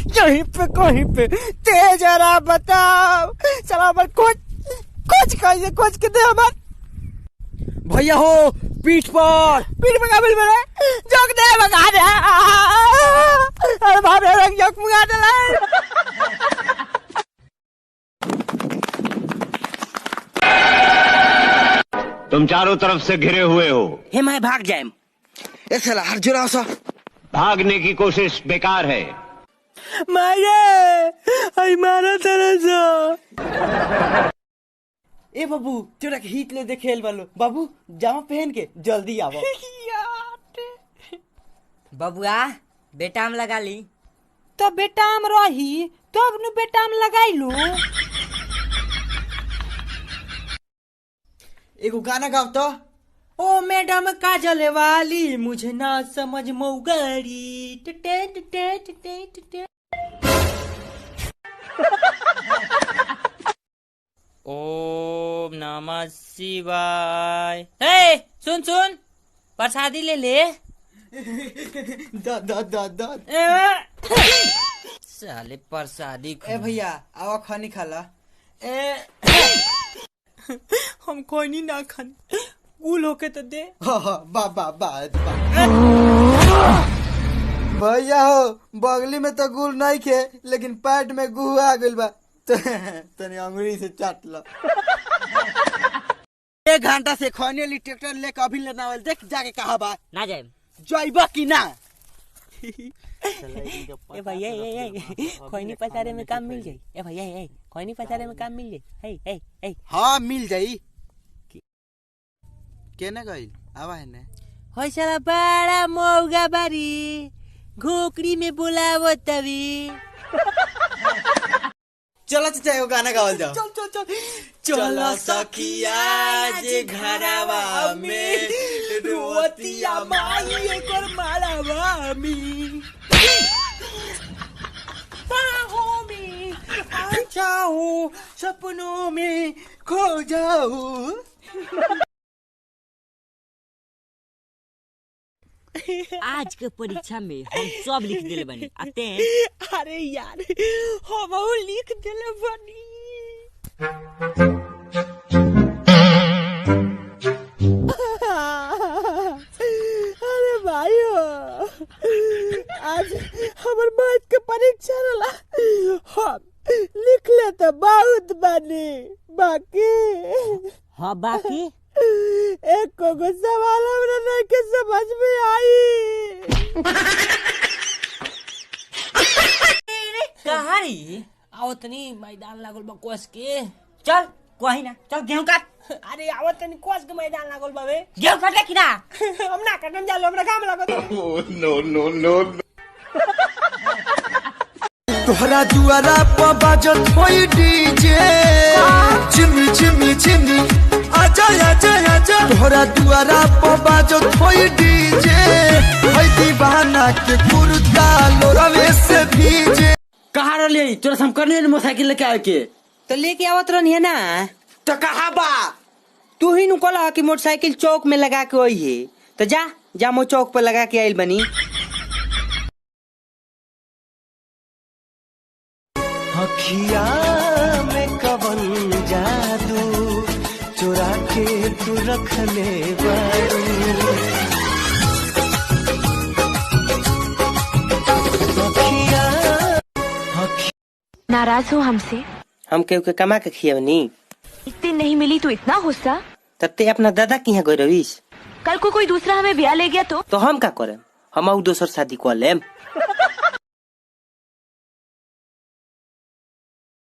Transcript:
कहीं पे ते जरा बताओ चला पर कुछ के दे हमार भैया हो पीठ पर काबिल मेरे जोक दे भगा दे अरे बाप रे जोक मुगा दे तुम चारों तरफ से घिरे हुए हो। हे मैं भाग जाए ए साला हर जुरा सा भागने की कोशिश बेकार है। मारा तरसा ए बाबू तोरा के हिट ले दे खेल वालो बाबू जामा पहन के जल्दी आवो बबुआ बेटाम लगा ली तो बेटाम रही तब नु बेटाम लगाइलू। एगो गाना गाओ तो ओ मैडम काजल वाली मुझे ना समझ मौगाड़ी ओम नमः शिवाय। हे सुन प्रसादी ले ले साले प्रसादी ए भैया आवा खानी खाला हम कोई ना खाने गुल होके तो दे। भैया हो बगली में तो गुल नहीं खे लेकिन पैट में गुह आ गइल बा तनी अंगुरी से चाट लो। 1 घंटा से खैनी ली ट्रैक्टर लेके अभी लेना आवल देख जाके कहा बा ना जाए जाइबा कि ना ए भैया खैनी पसारे में काम मिल जाई। ए भैया खैनी पसारे में काम मिल जाई। हे हाँ मिल जाई केने गइल आवा है ने होय साला बड़ा मौगा बारी घोकड़ी में बुलावो तभी चलो चाचा एगो गाना गावल जाओ चल सखिया जे घरवा में रोतिया माई एकर मारावा में बाहों में आ जाओ सपनों में खो जाओ। आज के परीक्षा में हम सब लिख दिले बनी आते हैं। अरे यार हम लिख दिले बनी। अरे भाइयों आज हमार मैथ के परीक्षा रहा हम लिख ले तो बहुत बनी बाकी हाँ बाकी एक को सवाल हमरा नहीं के समझ में आई। कहारी आओ तनी मैदान लागल बा कोस के चल कोही ना चल गेहूं काट। अरे आवत तनी कोस के मैदान लागल बाबे गेहूं काटे कि ना हम ना काटन जालो हमरा काम लागत। नो तोहरा दुआरा पर बाजत होई डीजे चिमी चिमी चिमी आजा तोहरा दुआरा पर बाजत होई डीजे होई दीवाना के कुर्ता लोरवे से भीजे। कहाँ रही तोरा हम करने मोटरसाइकिल लेके आए के तो लेके आवत रहनी है ना तो कहा बा तू ही नु कहला कि मोटरसाइकिल चौक में लगा के आई है तो जा मो चौक पर लगा के आइल बनी। अखिया में कवन जादू चुरा के तू रखले नाराज हो हमसे? हम केहू के कमा के खियवनी एक दिन नहीं मिली तो इतना गुस्सा? तत्ते अपना दादा की यहाँ गई रवीश कल को कोई दूसरा हमें ब्याह ले गया तो हम का करे हम दोसर शादी को लेम।